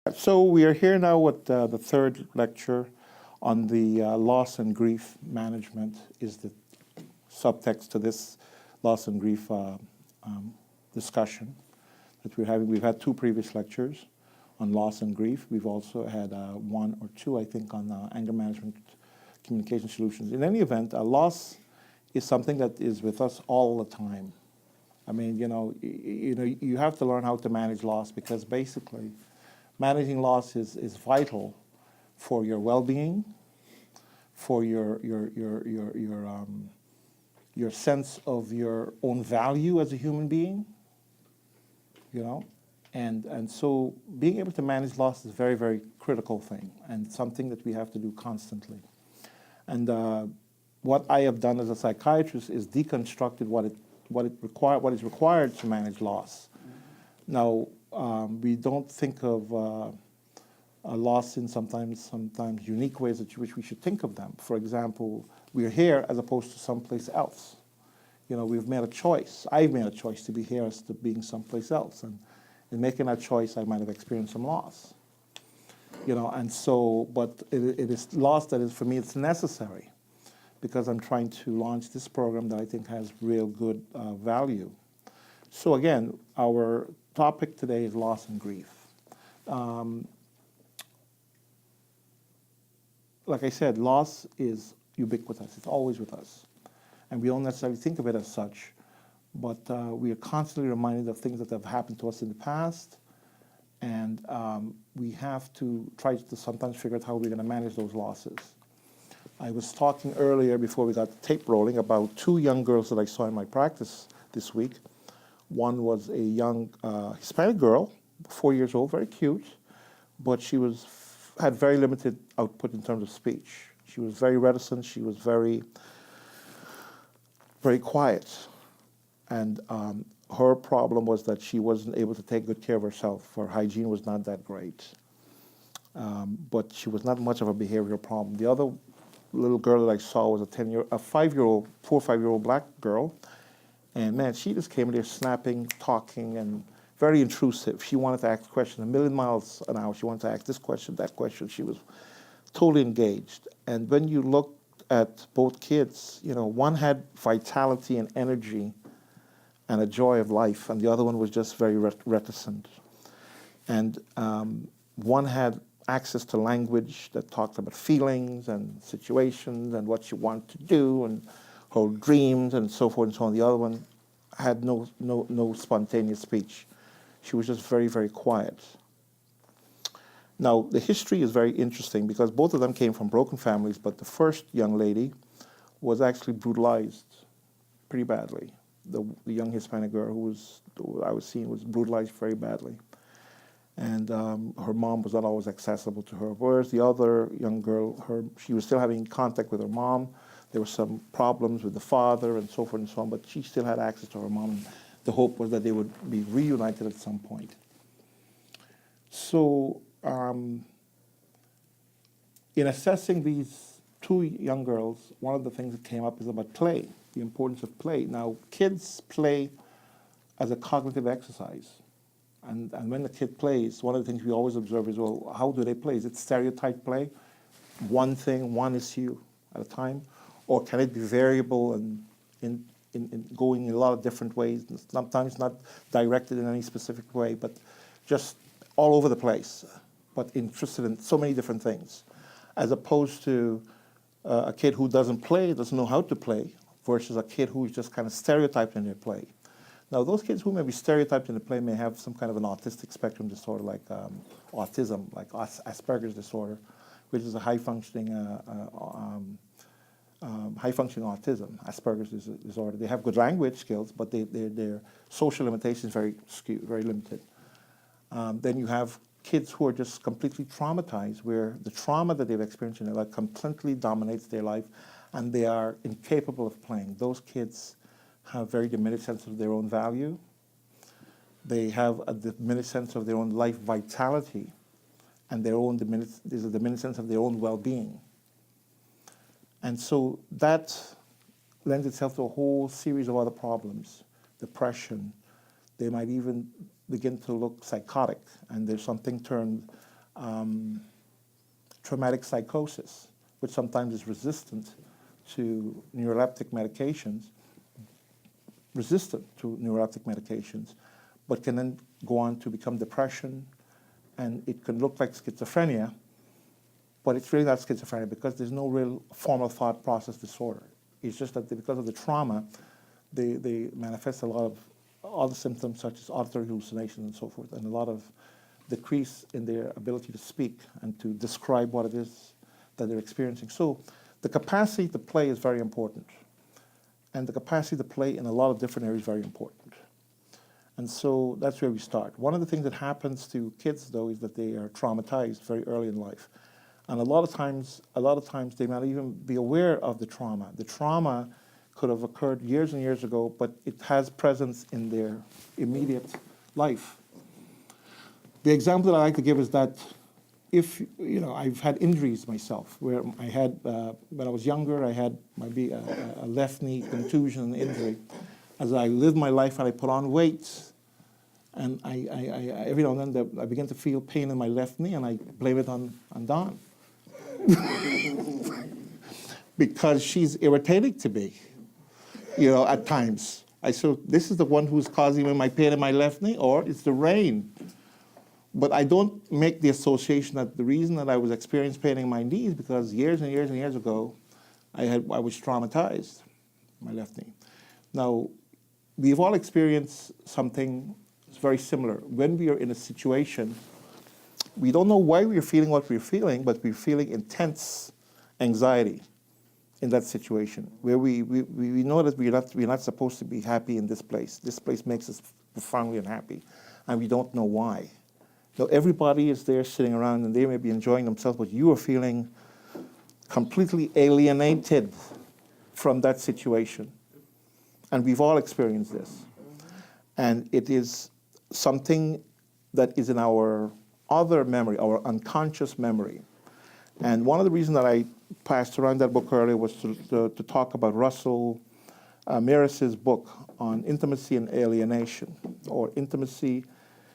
So we are here now with the third lecture on the loss and grief management is the subtext to this loss and grief discussion that we're having. We've had two previous lectures on loss and grief. We've also had one or two, I think, on anger management communication solutions. In any event, loss is something that is with us all the time. I mean, you have to learn how to manage loss because basically managing loss is vital for your well-being, for your sense of your own value as a human being, and so being able to manage loss is a very, very critical thing and something that we have to do constantly. And what I have done as a psychiatrist is deconstructed what is required to manage loss. Now, we don't think of a loss in sometimes unique ways which we should think of them. For example, we're here as opposed to someplace else. We've made a choice. I've made a choice to be here as to being someplace else. And in making that choice, I might have experienced some loss. And so, but it is loss that is, for me, it's necessary because I'm trying to launch this program that I think has real good value. So again, our topic today is loss and grief. Like I said, loss is ubiquitous. It's always with us. And we don't necessarily think of it as such, but we are constantly reminded of things that have happened to us in the past, and we have to try to sometimes figure out how we're going to manage those losses. I was talking earlier, before we got the tape rolling, about two young girls that I saw in my practice this week. One was a young Hispanic girl, 4 years old, very cute, but she had very limited output in terms of speech. She was very reticent. She was very, very quiet. And her problem was that she wasn't able to take good care of herself. Her hygiene was not that great. But she was not much of a behavioral problem. The other little girl that I saw was a 4 or 5 year old black girl. And man, she just came in there snapping, talking, and very intrusive. She wanted to ask questions a million miles an hour. She wanted to ask this question, that question. She was totally engaged. And when you look at both kids, one had vitality and energy and a joy of life, and the other one was just very reticent. And one had access to language that talked about feelings and situations and what you want to do and her dreams and so forth and so on. The other one had no spontaneous speech. She was just very, very quiet. Now, the history is very interesting because both of them came from broken families, but the first young lady was actually brutalized pretty badly. The young Hispanic girl who I was seeing was brutalized very badly. And her mom was not always accessible to her. Whereas the other young girl, she was still having contact with her mom. There were some problems with the father and so forth and so on, but she still had access to her mom. And the hope was that they would be reunited at some point. So in assessing these two young girls, one of the things that came up is about play, the importance of play. Now, kids play as a cognitive exercise. And when the kid plays, one of the things we always observe is, well, how do they play? Is it stereotype play? One thing, one issue at a time? Or can it be variable and in going in a lot of different ways, sometimes not directed in any specific way, but just all over the place, but interested in so many different things, as opposed to a kid who doesn't play, doesn't know how to play, versus a kid who's just kind of stereotyped in their play. Now, those kids who may be stereotyped in the play may have some kind of an autistic spectrum disorder, like autism, like Asperger's disorder, which is a high-functioning autism, Asperger's disorder. They have good language skills, but their social limitations is very skewed, very limited. Then you have kids who are just completely traumatized, where the trauma that they've experienced in their life completely dominates their life, and they are incapable of playing. Those kids have very diminished sense of their own value. They have a diminished sense of their own life vitality, and there's a diminished sense of their own well-being. And so that lends itself to a whole series of other problems, depression. They might even begin to look psychotic, and there's something termed traumatic psychosis, which sometimes is resistant to neuroleptic medications, but can then go on to become depression, and it can look like schizophrenia, but it's really not schizophrenia because there's no real formal thought process disorder. It's just that because of the trauma, they manifest a lot of other symptoms such as auditory hallucinations and so forth, and a lot of decrease in their ability to speak and to describe what it is that they're experiencing. So the capacity to play is very important. And the capacity to play in a lot of different areas is very important. And so that's where we start. One of the things that happens to kids, though, is that they are traumatized very early in life. And a lot of times they might even be aware of the trauma. The trauma could have occurred years and years ago, but it has presence in their immediate life. The example that I like to give is that if, I've had injuries myself, where I had, when I was younger, I had maybe a left knee contusion injury. As I lived my life and I put on weight, and I every now and then I began to feel pain in my left knee, and I blame it on Dawn. Because she's irritating to me, at times. So this is the one who's causing me my pain in my left knee, or it's the rain. But I don't make the association that the reason that I was experiencing pain in my knee is because years and years and years ago, I was traumatized, my left knee. Now, we've all experienced something very similar. When we are in a situation, we don't know why we're feeling what we're feeling, but we're feeling intense anxiety in that situation, where we know that we're not supposed to be happy in this place. This place makes us profoundly unhappy, and we don't know why. So everybody is there sitting around and they may be enjoying themselves, but you are feeling completely alienated from that situation. And we've all experienced this. And it is something that is in our other memory, our unconscious memory. And one of the reasons that I passed around that book earlier was to talk about Russell Meares's book on intimacy and alienation, or intimacy.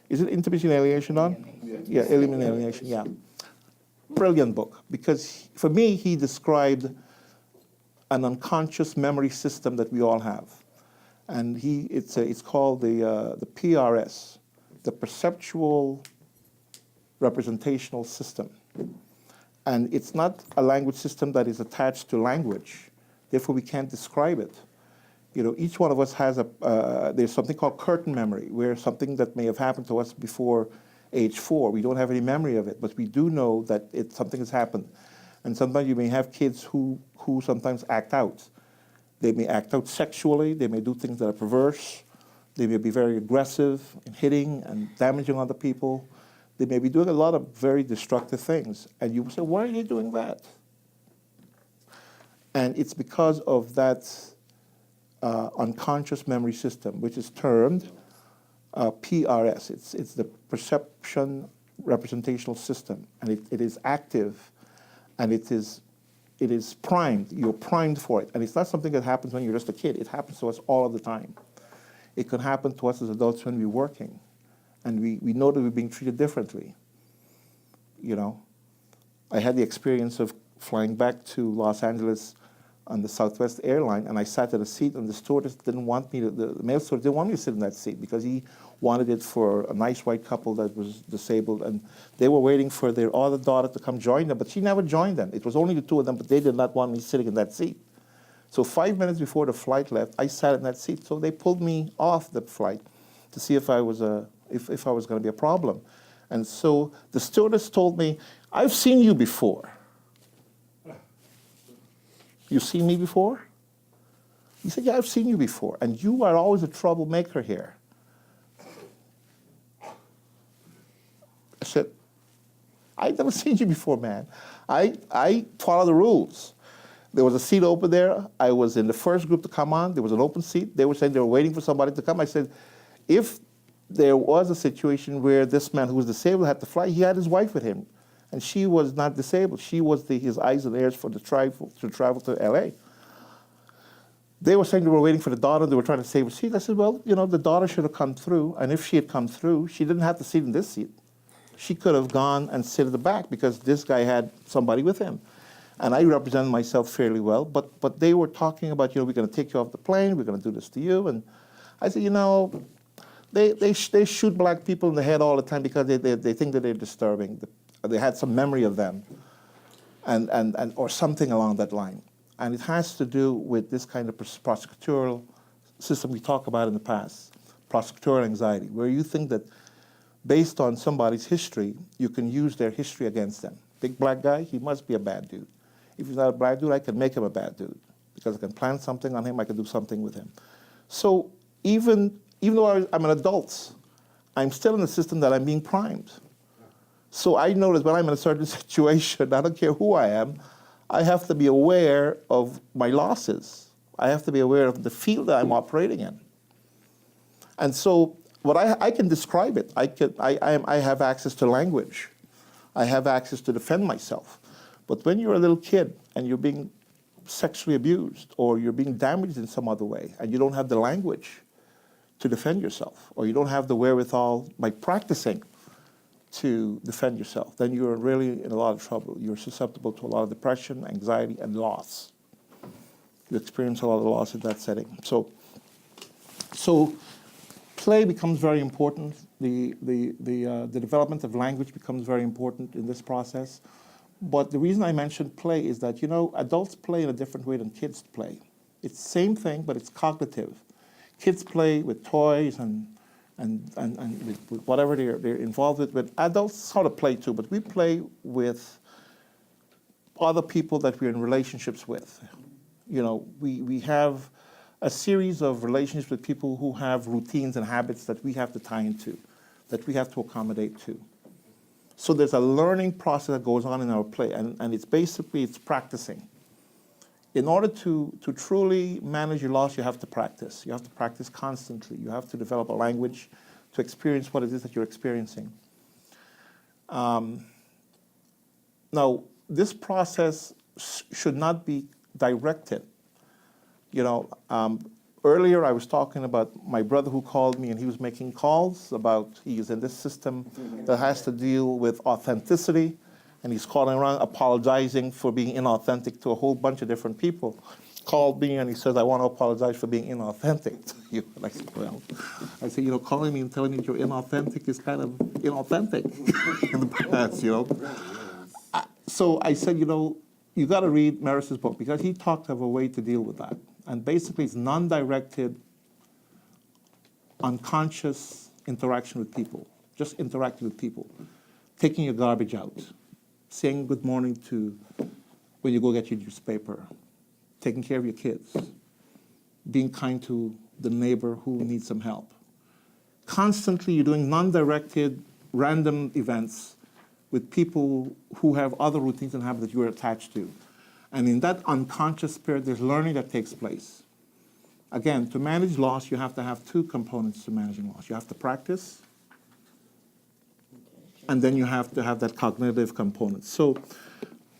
Is it Intimacy and Alienation, Don? Yeah, Alienation, yeah. Brilliant book, because for me, he described an unconscious memory system that we all have. And it's called the PRS, the Perceptual Representational System. And it's not a language system that is attached to language. Therefore, we can't describe it. Each one of us has there's something called curtain memory, where something that may have happened to us before age 4, we don't have any memory of it, but we do know that something has happened. And sometimes you may have kids who sometimes act out. They may act out sexually, they may do things that are perverse, they may be very aggressive in hitting and damaging other people. They may be doing a lot of very destructive things. And you say, why are they doing that? And it's because of that unconscious memory system, which is termed PRS. It's the Perception Representational System, and it is active, and it is primed. You're primed for it, and it's not something that happens when you're just a kid. It happens to us all of the time. It can happen to us as adults when we're working, and we know that we're being treated differently. I had the experience of flying back to Los Angeles on the Southwest airline, and I sat at a seat, and the stewardess didn't want me the male stewardess didn't want me to sit in that seat because he wanted it for a nice white couple that was disabled, and they were waiting for their other daughter to come join them, but she never joined them. It was only the two of them, but they did not want me sitting in that seat. So 5 minutes before the flight left, I sat in that seat, so they pulled me off the flight to see if I was going to be a problem. And so the stewardess told me, "I've seen you before." "You seen me before?" He said, "Yeah, I've seen you before, and you are always a troublemaker here." I said, "I've never seen you before, man. I follow the rules." There was a seat open there. I was in the first group to come on. There was an open seat. They were saying they were waiting for somebody to come. I said, if there was a situation where this man who was disabled had to fly, he had his wife with him. And she was not disabled. She was his eyes and ears for to travel to L.A. They were saying they were waiting for the daughter. They were trying to save a seat. I said, well, the daughter should have come through. And if she had come through, she didn't have to sit in this seat. She could have gone and sit at the back because this guy had somebody with him. And I represented myself fairly well, but they were talking about, we're going to take you off the plane, we're going to do this to you. And I said, they shoot black people in the head all the time because they think that they're disturbing. They had some memory of them, and or something along that line. And it has to do with this kind of prosecutorial system we talked about in the past, prosecutorial anxiety, where you think that based on somebody's history, you can use their history against them. Big black guy, he must be a bad dude. If he's not a black dude, I can make him a bad dude because I can plant something on him, I can do something with him. So even though I'm an adult, I'm still in a system that I'm being primed. So I notice when I'm in a certain situation, I don't care who I am, I have to be aware of my losses. I have to be aware of the field that I'm operating in. And so what I can describe it. I have access to language. I have access to defend myself. But when you're a little kid and you're being sexually abused or you're being damaged in some other way and you don't have the language to defend yourself or you don't have the wherewithal by practicing to defend yourself, then you're really in a lot of trouble. You're susceptible to a lot of depression, anxiety, and loss. You experience a lot of loss in that setting. So play becomes very important. The development of language becomes very important in this process. But the reason I mentioned play is that, adults play in a different way than kids play. It's the same thing, but it's cognitive. Kids play with toys and with whatever they're involved with. But adults sort of play too, but we play with other people that we're in relationships with. We have a series of relationships with people who have routines and habits that we have to tie into, that we have to accommodate to. So there's a learning process that goes on in our play, and it's practicing. In order to truly manage your loss, you have to practice. You have to practice constantly. You have to develop a language to experience what it is that you're experiencing. Now, this process should not be directed. Earlier I was talking about my brother who called me and he was making calls about he's in this system that has to deal with authenticity, and he's calling around apologizing for being inauthentic to a whole bunch of different people. Called me and he says, I want to apologize for being inauthentic to you. And I said, well, calling me and telling me you're inauthentic is kind of inauthentic in the past, So I said, you got to read Maris's book because he talked of a way to deal with that. And basically it's non-directed, unconscious interaction with people, just interacting with people, taking your garbage out, saying good morning to when you go get your newspaper, taking care of your kids, being kind to the neighbor who needs some help. Constantly you're doing non-directed, random events with people who have other routines and habits that you're attached to. And in that unconscious spirit, there's learning that takes place. Again, to manage loss, you have to have two components to managing loss. You have to practice, and then you have to have that cognitive component. So,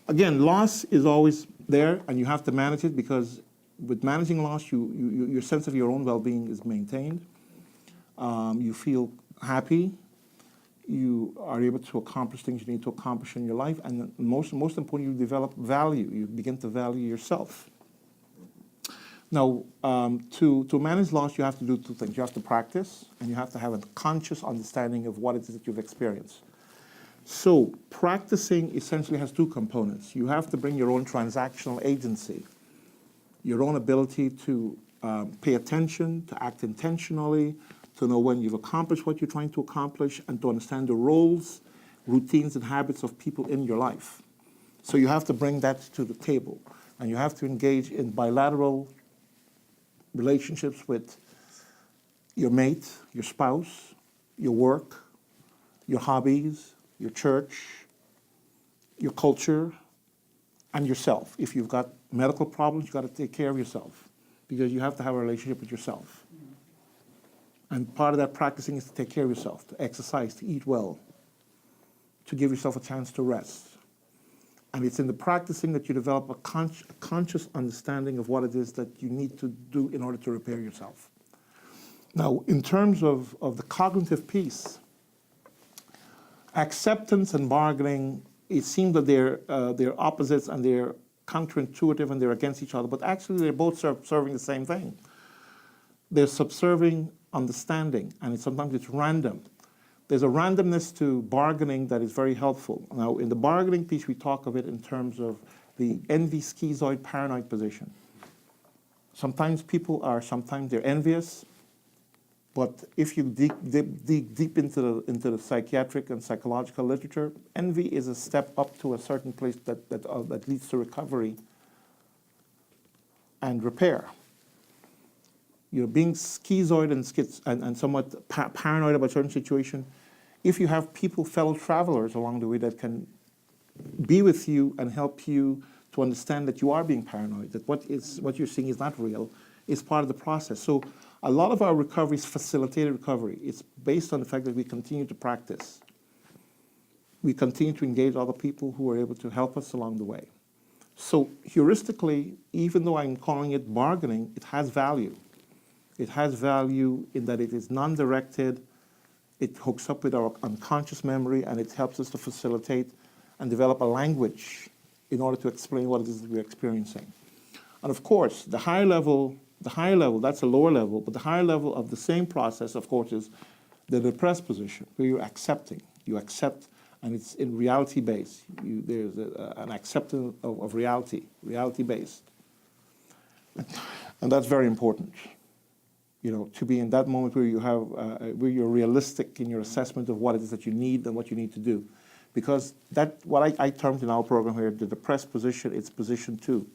again, loss is always there, and you have to manage it because with managing loss, your sense of your own well-being is maintained. You feel happy. You are able to accomplish things you need to accomplish in your life, and most importantly, you develop value. You begin to value yourself. Now, to manage loss, you have to do two things. You have to practice, and you have to have a conscious understanding of what it is that you've experienced. So practicing essentially has two components. You have to bring your own transactional agency, your own ability to pay attention, to act intentionally, to know when you've accomplished what you're trying to accomplish, and to understand the roles, routines, and habits of people in your life. So you have to bring that to the table, and you have to engage in bilateral relationships with your mate, your spouse, your work, your hobbies, your church, your culture, and yourself. If you've got medical problems, you've got to take care of yourself because you have to have a relationship with yourself. And part of that practicing is to take care of yourself, to exercise, to eat well, to give yourself a chance to rest. And it's in the practicing that you develop a conscious understanding of what it is that you need to do in order to repair yourself. Now, in terms of the cognitive piece, acceptance and bargaining, it seems that they're opposites and they're counterintuitive and they're against each other, but actually they're both serving the same thing. They're subserving understanding, and sometimes it's random. There's a randomness to bargaining that is very helpful. Now, in the bargaining piece, we talk of it in terms of the envy, schizoid, paranoid position. Sometimes they're envious, but if you dig deep into the psychiatric and psychological literature, envy is a step up to a certain place that leads to recovery and repair. You're being schizoid and somewhat paranoid about a certain situation. If you have fellow travelers along the way that can be with you and help you to understand that you are being paranoid, that what you're seeing is not real, is part of the process. So a lot of our recovery is facilitated recovery. It's based on the fact that we continue to practice. We continue to engage other people who are able to help us along the way. So heuristically, even though I'm calling it bargaining, it has value. It has value in that it is non-directed, it hooks up with our unconscious memory, and it helps us to facilitate and develop a language in order to explain what it is that we're experiencing. And of course, the higher level, that's a lower level, but the higher level of the same process, of course, is the depressed position, where you're accepting. You accept, and it's in reality-based. There's an acceptance of reality-based. And that's very important. To be in that moment where where you're realistic in your assessment of what it is that you need and what you need to do. Because what I termed in our program here, the depressed position, it's position 2.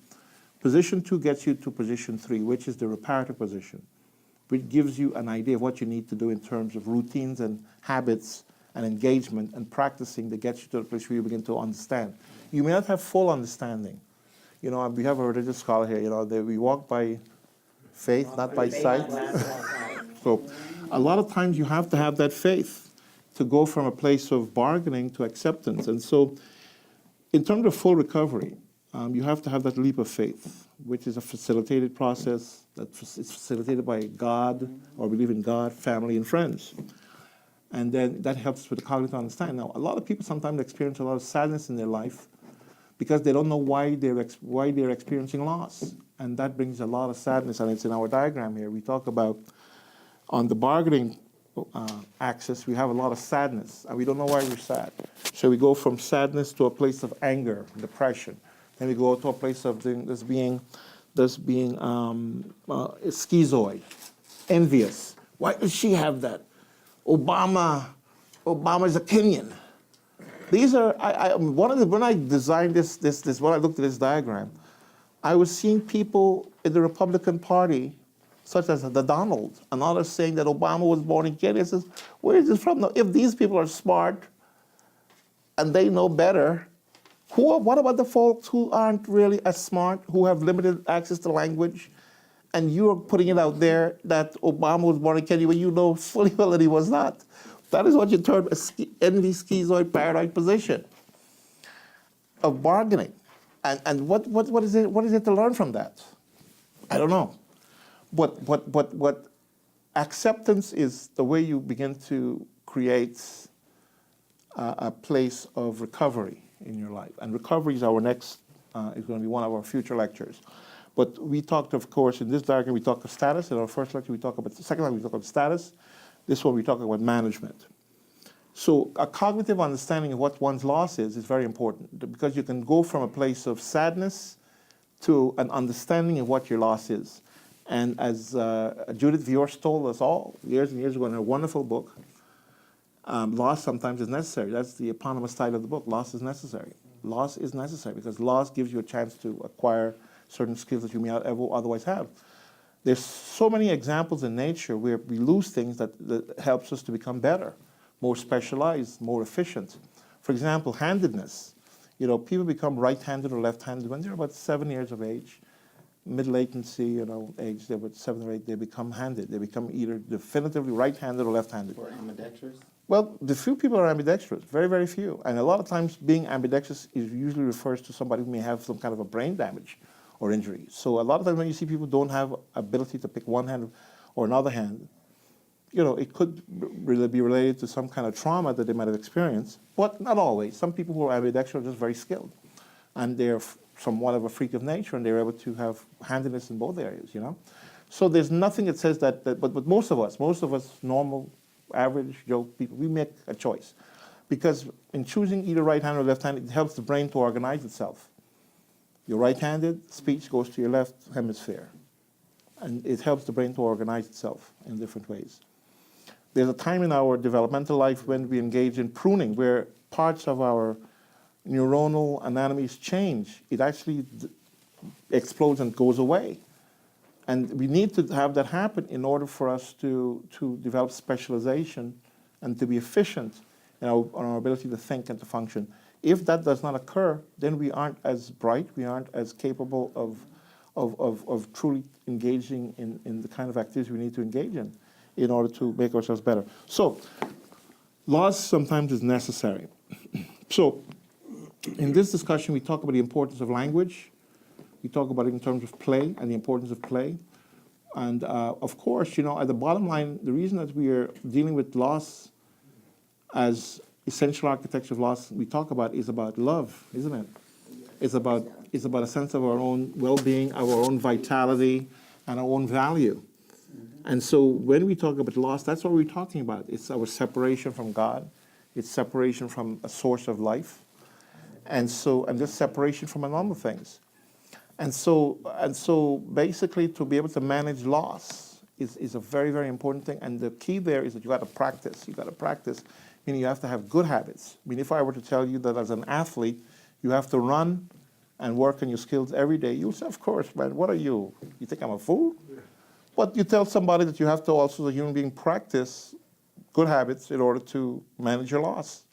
Position 2 gets you to position 3, which is the reparative position, which gives you an idea of what you need to do in terms of routines and habits and engagement and practicing that gets you to the place where you begin to understand. You may not have full understanding. We have a religious scholar here, that we walk by faith, not by sight. So a lot of times you have to have that faith to go from a place of bargaining to acceptance. And so in terms of full recovery, you have to have that leap of faith, which is a facilitated process is facilitated by God, or believe in God, family, and friends. And then that helps with the cognitive understanding. Now, a lot of people sometimes experience a lot of sadness in their life because they don't know why they're experiencing loss. And that brings a lot of sadness, and it's in our diagram here. We talk about, on the bargaining axis, we have a lot of sadness, and we don't know why we're sad. So we go from sadness to a place of anger, depression. Then we go to a place of this being schizoid, envious. Why does she have that? Obama's a Kenyan. These are when I designed this when I looked at this diagram, I was seeing people in the Republican Party, such as the Donald, and others saying that Obama was born in Kenya. I says, where is this from? Now, if these people are smart and they know better, what about the folks who aren't really as smart, who have limited access to language, and you're putting it out there that Obama was born in Kenya when you know fully well that he was not? That is what you term envy, schizoid, paranoid position of bargaining. And what is it to learn from that? I don't know. What acceptance is the way you begin to create a place of recovery in your life. And recovery is our next, is going to be one of our future lectures. But we talked, of course, in this diagram, we talked of status. In our first lecture, the second lecture, we talked about status. This one, we talk about management. So a cognitive understanding of what one's loss is very important, because you can go from a place of sadness to an understanding of what your loss is. And as Judith Viors told us all years and years ago in her wonderful book, loss sometimes is necessary. That's the eponymous title of the book, Loss is Necessary. Loss is necessary because loss gives you a chance to acquire certain skills that you may not ever otherwise have. There's so many examples in nature where we lose things that helps us to become better, more specialized, more efficient. For example, handedness. People become right-handed or left-handed when they're about 7 years of age. Mid-latency, age, they're about 7 or 8, they become handed. They become either definitively right-handed or left-handed. Or ambidextrous? Well, the few people are ambidextrous, very, very few. And a lot of times being ambidextrous usually refers to somebody who may have some kind of a brain damage or injury. So a lot of times when you see people don't have ability to pick one hand or another hand, it could really be related to some kind of trauma that they might have experienced, but not always. Some people who are ambidextrous are just very skilled, and they're somewhat of a freak of nature, and they're able to have handedness in both areas. So there's nothing that says but most of us, normal, average Joe people, we make a choice. Because in choosing either right-handed or left-handed, it helps the brain to organize itself. You're right-handed, speech goes to your left hemisphere. And it helps the brain to organize itself in different ways. There's a time in our developmental life when we engage in pruning, where parts of our neuronal anatomies change. It actually explodes and goes away. And we need to have that happen in order for us to develop specialization and to be efficient in our ability to think and to function. If that does not occur, then we aren't as bright, we aren't as capable of truly engaging in the kind of activities we need to engage in order to make ourselves better. So, loss sometimes is necessary. So, in this discussion, we talk about the importance of language. We talk about it in terms of play and the importance of play. And of course, at the bottom line, the reason that we are dealing with loss as essential architecture of loss we talk about is about love, isn't it? It's about a sense of our own well-being, our own vitality, and our own value. And so when we talk about loss, that's what we're talking about. It's our separation from God. It's separation from a source of life. And this separation from normal things. And so basically to be able to manage loss is a very, very important thing. And the key there is that you got to practice. You got to practice, meaning you have to have good habits. I mean, if I were to tell you that as an athlete, you have to run and work on your skills every day, you'll say, of course, man, what are you? You think I'm a fool? But you tell somebody that you have to also, as a human being, practice good habits in order to manage your loss.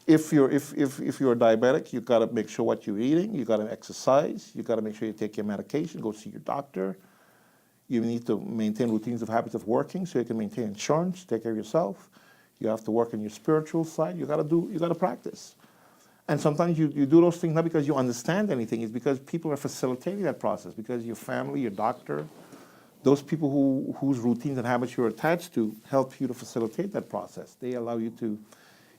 If you're diabetic, you've got to make sure what you're eating, you've got to exercise, you've got to make sure you take your medication, go see your doctor. You need to maintain routines of habits of working so you can maintain insurance, take care of yourself. You have to work on your spiritual side. You got to practice. And sometimes you do those things not because you understand anything, it's because people are facilitating that process, because your family, your doctor, those people whose routines and habits you're attached to help you to facilitate that process. They allow you to,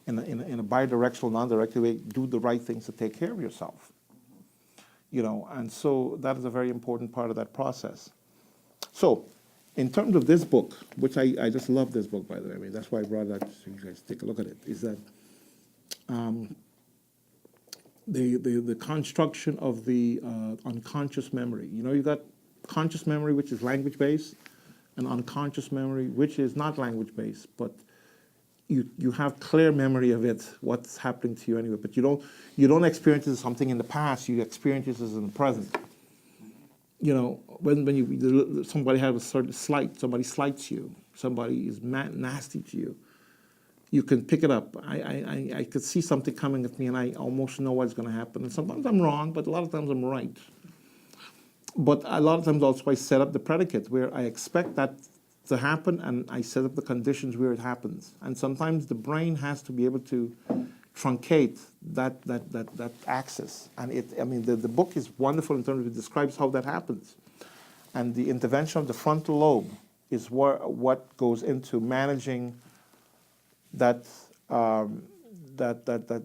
in a bidirectional, non-directed way, do the right things to take care of yourself. And so that is a very important part of that process. So, in terms of this book, which I just love this book, by the way, I mean, that's why I brought it out so you guys take a look at it, is that the construction of the unconscious memory. You got conscious memory, which is language-based, and unconscious memory, which is not language-based, but you have clear memory of it, what's happening to you anyway, but you don't experience it as something in the past, you experience it as in the present. When somebody has a certain slight, somebody slights you, somebody is nasty to you, you can pick it up. I could see something coming at me and I almost know what's going to happen. And sometimes I'm wrong, but a lot of times I'm right. But a lot of times also I set up the predicate where I expect that to happen and I set up the conditions where it happens. And sometimes the brain has to be able to truncate that axis. And the book is wonderful in terms of it describes how that happens. And the intervention of the frontal lobe is what goes into managing that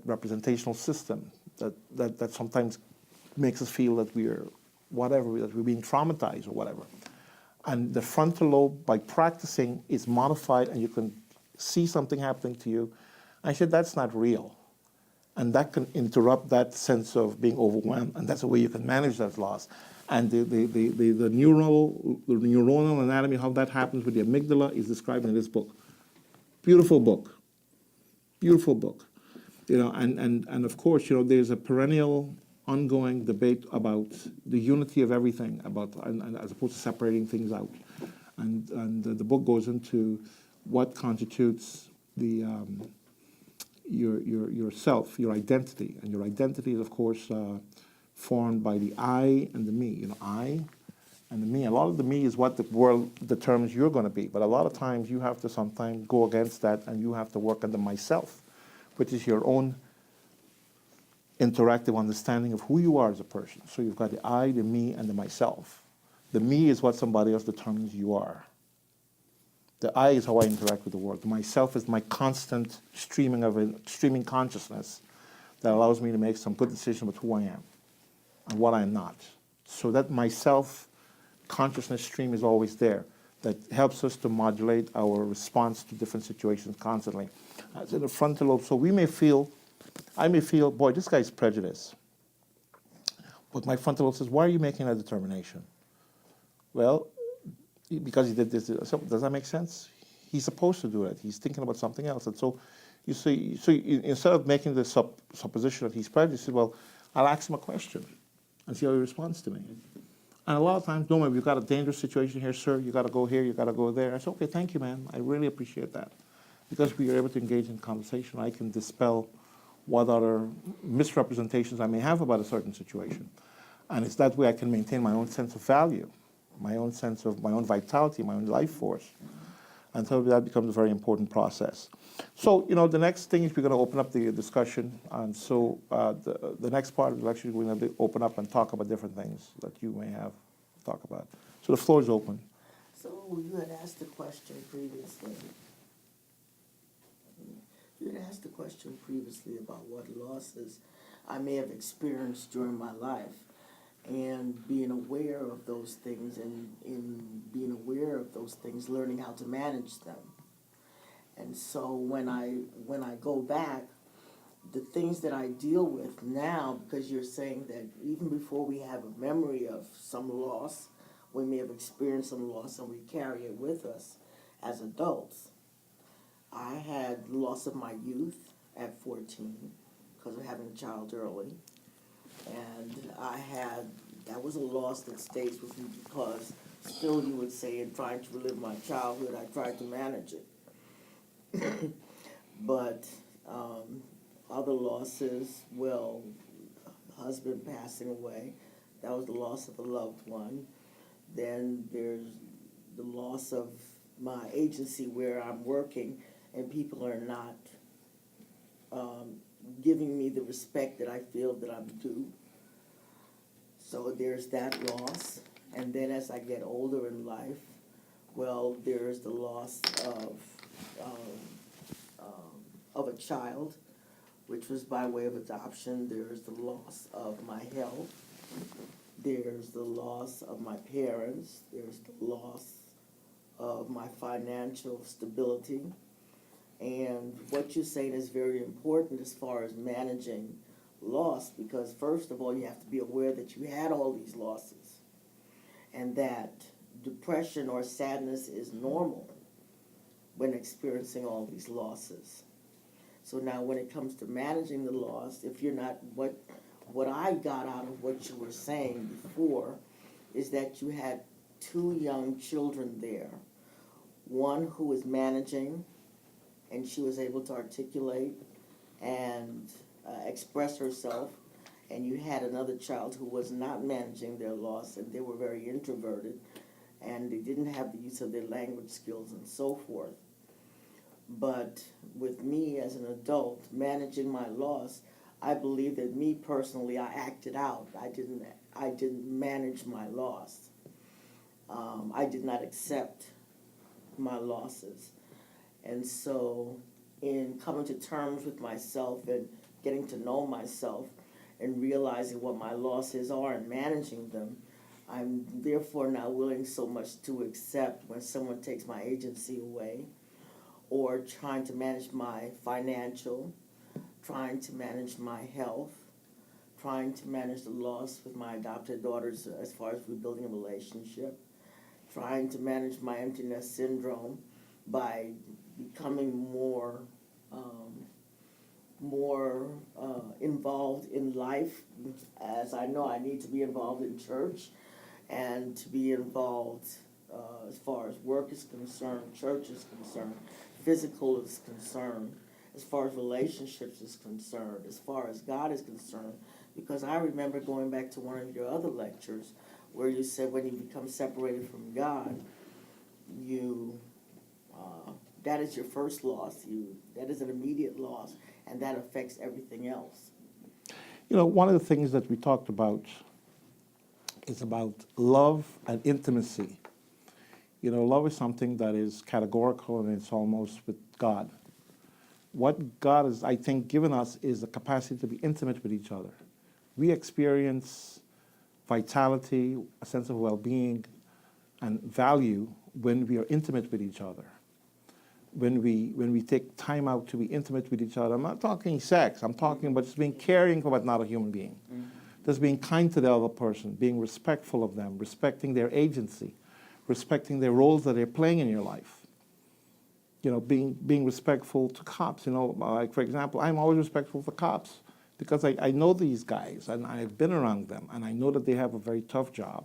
representational system that sometimes makes us feel that we're being traumatized or whatever. And the frontal lobe, by practicing, is modified and you can see something happening to you. I said, that's not real. And that can interrupt that sense of being overwhelmed, and that's the way you can manage that loss. And the neuronal anatomy, how that happens with the amygdala, is described in this book. Beautiful book. Beautiful book. And of course, there's a perennial ongoing debate about the unity of everything, and as opposed to separating things out. And the book goes into what constitutes yourself, your identity. And your identity is, of course, formed by the I and the me. I and the me. A lot of the me is what the world determines you're going to be. But a lot of times you have to sometimes go against that and you have to work on the myself, which is your own interactive understanding of who you are as a person. So you've got the I, the me, and the myself. The me is what somebody else determines you are. The I is how I interact with the world. The myself is my constant streaming consciousness that allows me to make some good decisions about who I am and what I'm not. So that myself consciousness stream is always there. That helps us to modulate our response to different situations constantly. As in the frontal lobe, so I may feel, boy, this guy's prejudiced. But my frontal lobe says, why are you making that determination? Well, because he did this. So does that make sense? He's supposed to do it. He's thinking about something else. And so you see, instead of making the supposition that he's prejudiced, you say, well, I'll ask him a question and see how he responds to me. And a lot of times, no, we've got a dangerous situation here, sir. You got to go here, you got to go there. I said, okay, thank you, man. I really appreciate that. Because we are able to engage in conversation, I can dispel what other misrepresentations I may have about a certain situation. And it's that way I can maintain my own sense of value, my own sense of my own vitality, my own life force. And so that becomes a very important process. So, the next thing is we're going to open up the discussion. And so the next part of the lecture, we're going to open up and talk about different things that you may have to talk about. So the floor is open. So you had asked the question previously. You had asked the question previously about what losses I may have experienced during my life, and being aware of those things, and in being aware of those things, learning how to manage them. And so when I go back, the things that I deal with now, because you're saying that even before we have a memory of some loss, we may have experienced some loss and we carry it with us as adults. I had loss of my youth at 14 because of having a child early. And that was a loss that stays with me because still you would say in trying to relive my childhood, I tried to manage it. But other losses, well, husband passing away, that was the loss of a loved one. Then there's the loss of my agency where I'm working and people are not giving me the respect that I feel that I'm due. So there's that loss. And then as I get older in life, well, there's the loss of a child, which was by way of adoption. There's the loss of my health. There's the loss of my parents. There's the loss of my financial stability. And what you're saying is very important as far as managing loss, because first of all, you have to be aware that you had all these losses and that depression or sadness is normal when experiencing all these losses. So now when it comes to managing the loss, if you're not, what I got out of what you were saying before is that you had two young children there. One who was managing, and she was able to articulate and express herself, and you had another child who was not managing their loss, and they were very introverted, and they didn't have the use of their language skills and so forth. But with me as an adult managing my loss, I believe that me personally, I acted out. I didn't manage my loss. I did not accept my losses. And so in coming to terms with myself and getting to know myself and realizing what my losses are and managing them, I'm therefore not willing so much to accept when someone takes my agency away, or trying to manage my financial, trying to manage my health, trying to manage the loss with my adopted daughters as far as rebuilding a relationship, trying to manage my empty nest syndrome by becoming more involved in life, as I know I need to be involved in church and to be involved as far as work is concerned, church is concerned, physical is concerned, as far as relationships is concerned, as far as God is concerned. Because I remember going back to one of your other lectures where you said when you become separated from God, that is your first loss. That is an immediate loss, and that affects everything else. One of the things that we talked about is about love and intimacy. You know, love is something that is categorical and it's almost with God. What God has, I think, given us is the capacity to be intimate with each other. We experience vitality, a sense of well-being, and value when we are intimate with each other. When we take time out to be intimate with each other. I'm not talking sex. I'm talking about just being caring about not a human being. Just being kind to the other person, being respectful of them, respecting their agency, respecting their roles that they're playing in your life. You know, being respectful to cops. You know, like for example, I'm always respectful for cops because I know these guys and I've been around them and I know that they have a very tough job.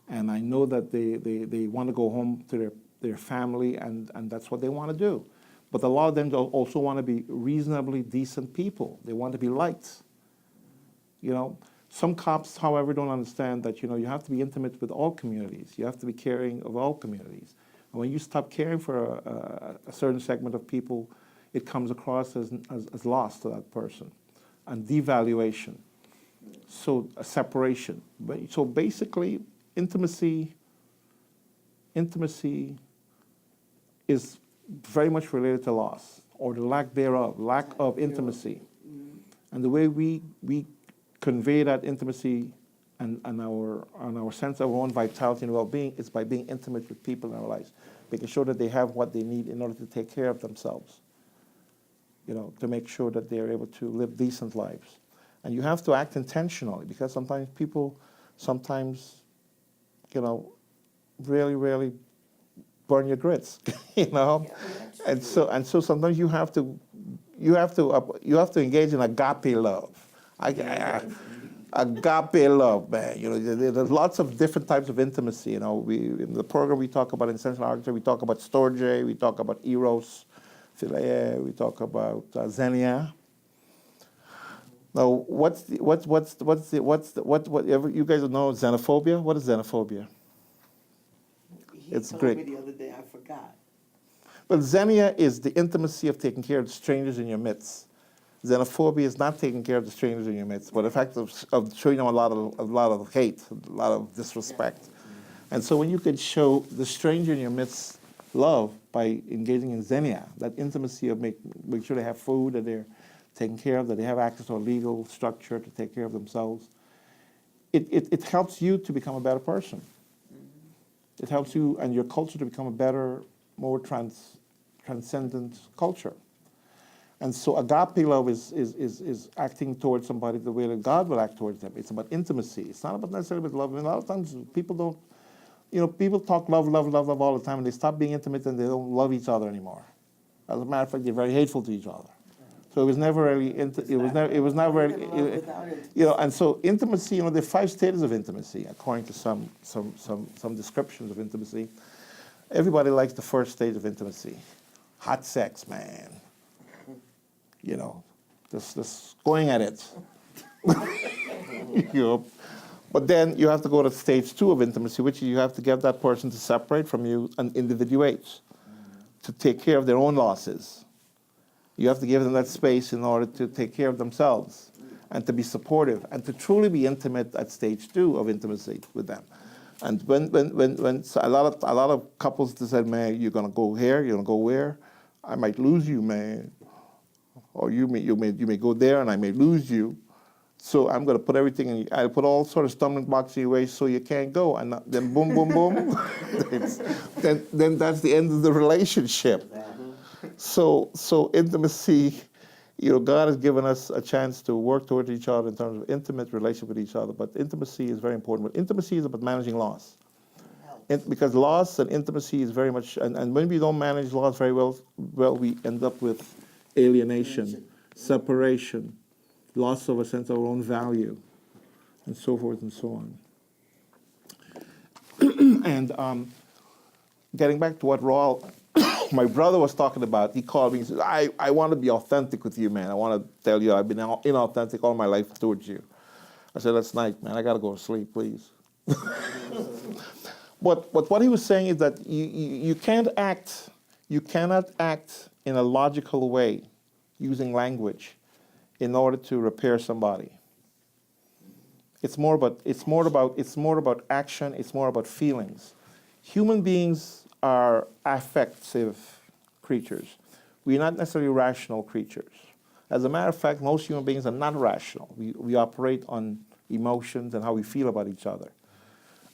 And I know that they want to go home to their family and that's what they want to do. But a lot of them also want to be reasonably decent people. They want to be liked. You know, some cops, however, don't understand that, you know, you have to be intimate with all communities. You have to be caring of all communities. And when you stop caring for a certain segment of people, it comes across as loss to that person and devaluation. So a separation. So basically, intimacy is very much related to loss or the lack thereof, lack of intimacy. And the way we convey that intimacy and our sense of our own vitality and well-being is by being intimate with people in our lives, making sure that they have what they need in order to take care of themselves, you know, to make sure that they're able to live decent lives. And you have to act intentionally because sometimes people, you know, really burn your grits, you know, and so sometimes you have to engage in agape love. Agape love, man. You know, there's lots of different types of intimacy. You know, in the program we talk about intentional architecture, we talk about storge, we talk about eros, philia, we talk about xenia. Now, what you guys know xenophobia? What is xenophobia? It's told Greek. me the other day, I forgot. But xenia is the intimacy of taking care of the strangers in your midst. Xenophobia is not taking care of the strangers in your midst, but the fact of showing them a lot of hate, a lot of disrespect. And so when you could show the stranger in your midst love by engaging in xenia, that intimacy of make sure they have food, that they're taken care of, that they have access to a legal structure to take care of themselves, it helps you to become a better person. It helps you and your culture to become a better, more transcendent culture. And so agape love is acting towards somebody the way that God will act towards them. It's about intimacy. It's not about necessarily about love. I mean, a lot of times people don't, you know, people talk love all the time and they stop being intimate and they don't love each other anymore. As a matter of fact, they're very hateful to each other. So it was never really, you know, and so intimacy, you know, there are 5 stages of intimacy, according to some descriptions of intimacy. Everybody likes the first stage of intimacy. Hot sex, man. You know, just going at it. You know, but then you have to go to stage 2 of intimacy, which you have to get that person to separate from you and individuate, to take care of their own losses. You have to give them that space in order to take care of themselves and to be supportive and to truly be intimate at stage 2 of intimacy with them. And when so a lot of couples said, man, you're gonna go here, you're gonna go where? I might lose you, man. Or you may go there and I may lose you. So I'm gonna put everything in, I'll put all sort of stumbling blocks in your way so you can't go. And then boom, boom, boom. then that's the end of the relationship. So intimacy, you know, God has given us a chance to work towards each other in terms of intimate relationship with each other. But intimacy is very important. But intimacy is about managing loss. Because loss and intimacy is very much, and when we don't manage loss very well, we end up with alienation, separation, loss of a sense of our own value, and so forth and so on. And getting back to what Raul, my brother was talking about, he called me and said, I want to be authentic with you, man. I want to tell you I've been inauthentic all my life towards you. I said, that's nice, man. I got to go to sleep, please. But what he was saying is that you cannot act in a logical way using language in order to repair somebody. It's more about action, it's more about feelings. human beings are affective creatures. We're not necessarily rational creatures. As a matter of fact, most human beings are not rational. We operate on emotions and how we feel about each other.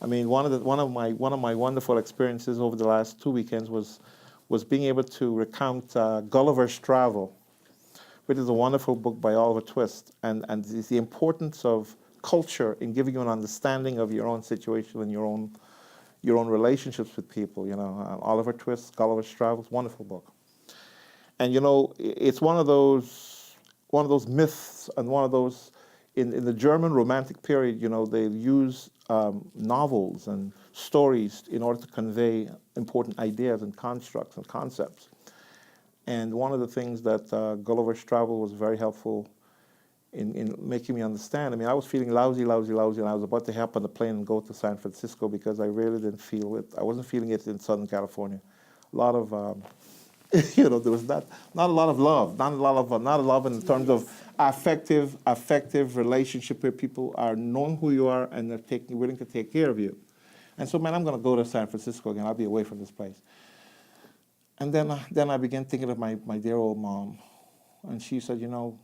I mean, one of my wonderful experiences over the last 2 weekends was being able to recount Gulliver's Travel, which is a wonderful book by Oliver Twist, and it's the importance of culture in giving you an understanding of your own situation and your own relationships with people. You know, Oliver Twist, Gulliver's Travels, wonderful book. And you know, it's one of those myths and one of those in the German Romantic period. You know, they use novels and stories in order to convey important ideas and constructs and concepts. And one of the things that Gulliver's Travel was very helpful in making me understand. I mean, I was feeling lousy, and I was about to hop on the plane and go to San Francisco because I really didn't feel it. I wasn't feeling it in Southern California. A lot of, you know, there was not a lot of love, not a love in terms of affective relationship where people are knowing who you are and they're willing to take care of you. And so, man, I'm going to go to San Francisco again. I'll be away from this place. And then I began thinking of my dear old mom, and she said, you know,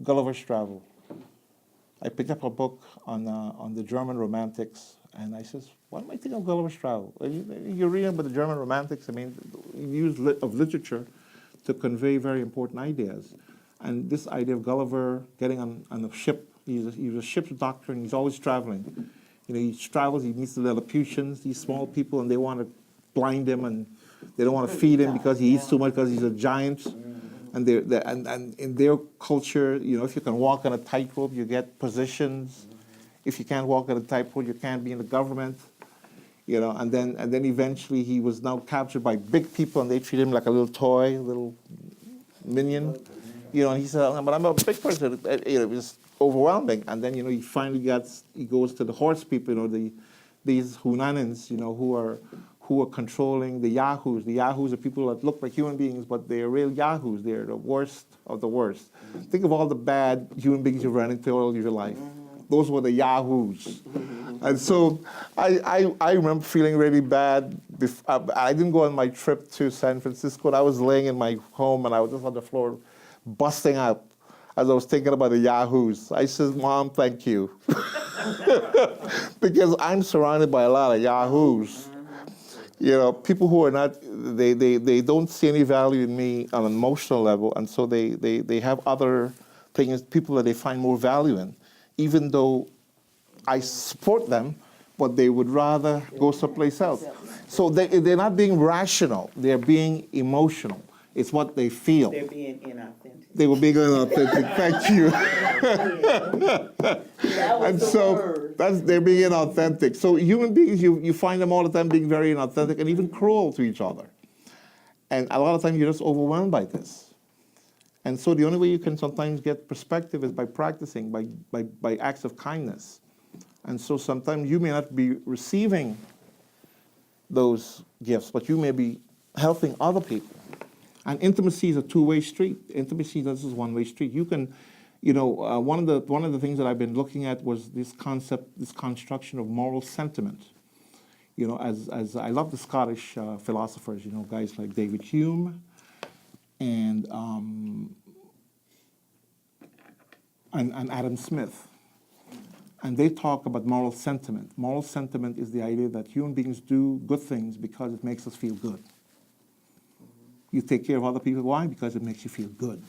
Gulliver's Travel. I picked up a book on the German Romantics, and I says, why am I thinking of Gulliver's Travel? You're reading about the German Romantics. I mean, you use of literature to convey very important ideas. And this idea of Gulliver getting on a ship, he's a ship's doctor, and he's always traveling. You know, he travels, he meets the Lilliputians, these small people, and they want to blind him, and they don't want to feed him because he eats too much because he's a giant. And and in their culture, you know, if you can walk on a tightrope, you get positions. If you can't walk on a tightrope, you can't be in the government. You know, and then eventually he was now captured by big people, and they treat him like a little toy, a little minion. You know, and he said, but I'm a big person. You know, it was overwhelming. And then, you know, he goes to the horse people, you know, these Hunanins, you know, who are controlling the Yahoos. The Yahoos are people that look like human beings, but they're real Yahoos. They're the worst of the worst. Think of all the bad human beings you've run into all your life. Those were the Yahoos. And so I remember feeling really bad. I didn't go on my trip to San Francisco. I was laying in my home, and I was just on the floor busting out as I was thinking about the Yahoos. I said, Mom, thank you. Because I'm surrounded by a lot of Yahoos. You know, people who are not, they don't see any value in me on an emotional level, and so they have other things, people that they find more value in, even though I support them, but they would rather go someplace else. So they're not being rational, they're being emotional. It's what they feel. They're being inauthentic. They were being inauthentic, thank you. That was And the so word. they're being inauthentic. So human beings, you find them all the time being very inauthentic and even cruel to each other. And a lot of times you're just overwhelmed by this. And so the only way you can sometimes get perspective is by practicing, by acts of kindness. And so sometimes you may not be receiving those gifts, but you may be helping other people. And intimacy is a two-way street. Intimacy, this is one-way street. You can, you know, one of the things that I've been looking at was this concept, this construction of moral sentiment. You know, as I love the Scottish philosophers, you know, guys like David Hume and Adam Smith. And they talk about moral sentiment. Moral sentiment is the idea that human beings do good things because it makes us feel good. You take care of other people. Why? Because it makes you feel good.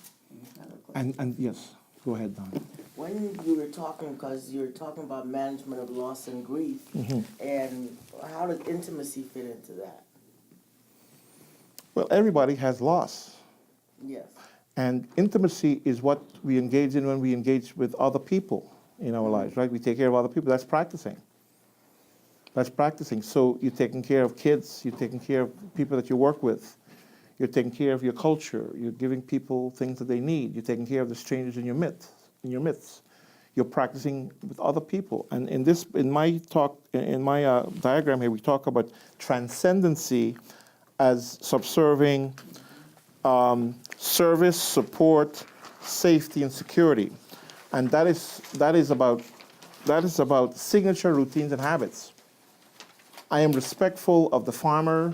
And yes, go ahead, Don. When you were talking, because you were talking about management of loss and grief, and how does intimacy fit into that? Well, everybody has loss. Yes. And intimacy is what we engage in when we engage with other people in our lives, right? We take care of other people. That's practicing. That's practicing. So you're taking care of kids. You're taking care of people that you work with. You're taking care of your culture. You're giving people things that they need. You're taking care of the strangers in your midst. You're practicing with other people. And in my diagram here, we talk about transcendency as subserving service, support, safety, and security. And that is about signature routines and habits. I am respectful of the farmer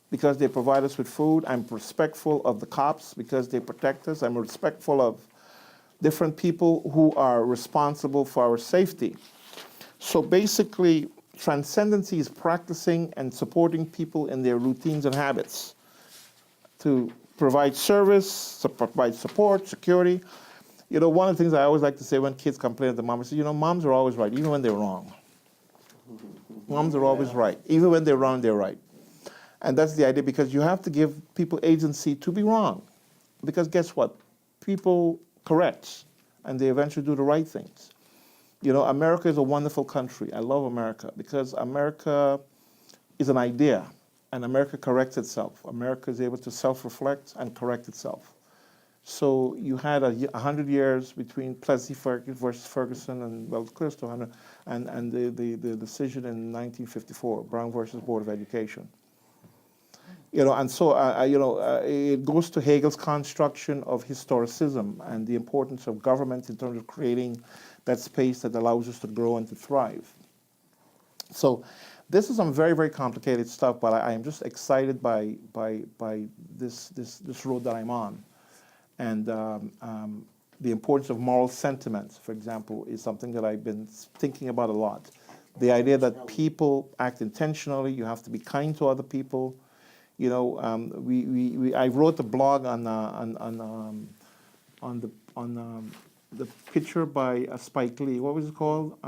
because they provide us with food. I'm respectful of the cops because they protect us. I'm respectful of different people who are responsible for our safety. So basically, transcendency is practicing and supporting people in their routines and habits to provide service, provide support, security. You know, one of the things I always like to say when kids complain at the mom, I say, you know, moms are always right, even when they're wrong. Moms are always right. Even when they're wrong, they're right. And that's the idea, because you have to give people agency to be wrong. Because guess what? People correct, and they eventually do the right things. You know, America is a wonderful country. I love America because America is an idea, and America corrects itself. America is able to self-reflect and correct itself. So you had 100 years between Plessy versus Ferguson, and well, close to 100, and the decision in 1954, Brown versus Board of Education. You know, and so it goes to Hegel's construction of historicism and the importance of government in terms of creating that space that allows us to grow and to thrive. So this is some very, very complicated stuff, but I am just excited by this road that I'm on. And the importance of moral sentiments, for example, is something that I've been thinking about a lot. The idea that people act intentionally, you have to be kind to other people. You know, I wrote a blog on the picture by Spike Lee. What was it called?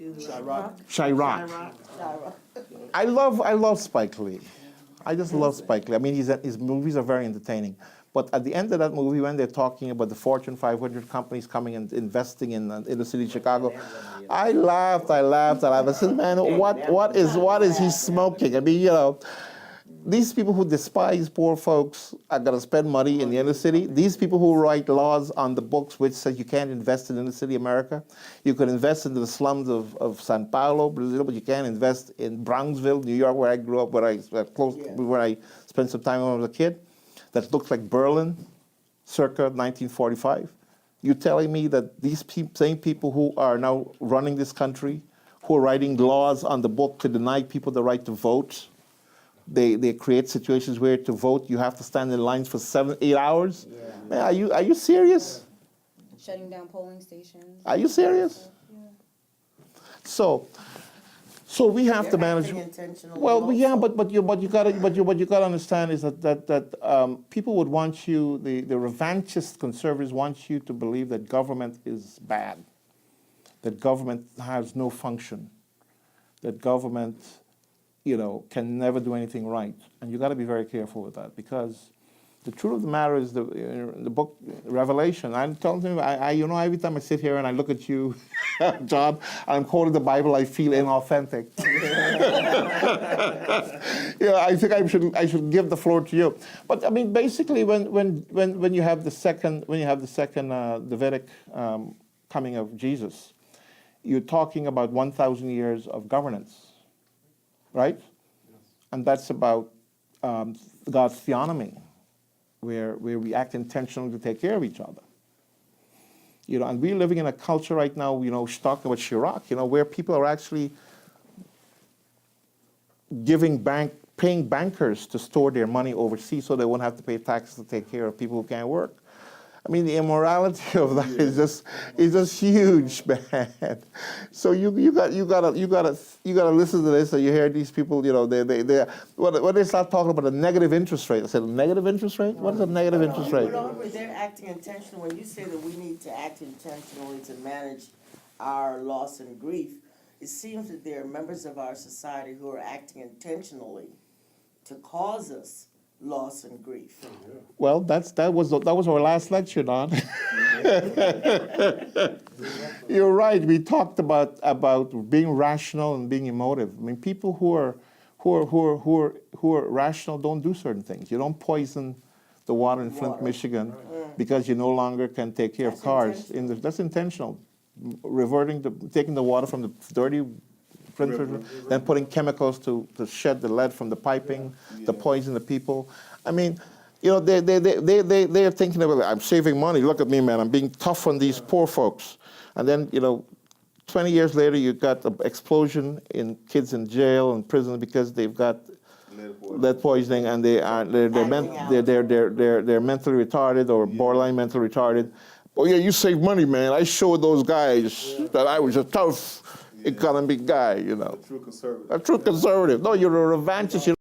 Chirac. I love Spike Lee. I just love Spike Lee. I mean, his movies are very entertaining. But at the end of that movie, when they're talking about the Fortune 500 companies coming and investing in the city of Chicago, I laughed. I said, man, what is he smoking? I mean, you know, these people who despise poor folks are going to spend money in the inner city. These people who write laws on the books which says you can't invest in inner city America. You can invest in the slums of Sao Paulo, Brazil, but you can't invest in Brownsville, New York, where I grew up, where I spent some time when I was a kid. That looks like Berlin, circa 1945. You're telling me that these same people who are now running this country, who are writing laws on the book to deny people the right to vote, they create situations where to vote you have to stand in lines for 7-8 hours? Yeah. Man, are you serious? Shutting down polling stations. Are you serious? Yeah. So we have to manage. Well, yeah, also. but you gotta understand is that people would want you, the revanchist conservatives want you to believe that government is bad, that government has no function, that government, you know, can never do anything right, and you got to be very careful with that, because the truth of the matter is the book Revelation. I'm telling you, you know, every time I sit here and I look at you, John, and I'm quoting the Bible, I feel inauthentic. You know, I think I should give the floor to you. But I mean, basically, when you have the second Davidic coming of Jesus, you're talking about 1,000 years of governance, right? Yes. And that's about God's theonomy, where we act intentionally to take care of each other. You know, and we're living in a culture right now, you know, talking about Chirac, you know, where people are actually paying bankers to store their money overseas so they won't have to pay taxes to take care of people who can't work. I mean, the immorality of that is just huge, man. So you gotta listen to this. So you hear these people, you know, when they start talking about a negative interest rate. I said, negative interest rate? What is a negative interest rate? But they're acting intentionally. When you say that we need to act intentionally to manage our loss and grief, it seems that there are members of our society who are acting intentionally to cause us loss and grief. Well, that was our last lecture, Don. You're right. We talked about being rational and being emotive. I mean, people who are rational don't do certain things. You don't poison the water in Flint, Michigan, because you no longer can take care of cars. That's intentional. Taking the water from the dirty Flint, then putting chemicals to shed the lead from the piping, to poison the people. I mean, you know, they're thinking about, I'm saving money. Look at me, man. I'm being tough on these poor folks. And then, you know, 20 years later, you got an explosion in kids in jail and prison because they've got lead poisoning and they're mentally retarded or borderline mentally retarded. Oh yeah, you save money, man. I showed those guys that I was a tough economic guy, you know. A true conservative. A true conservative. No, you're a revanchist.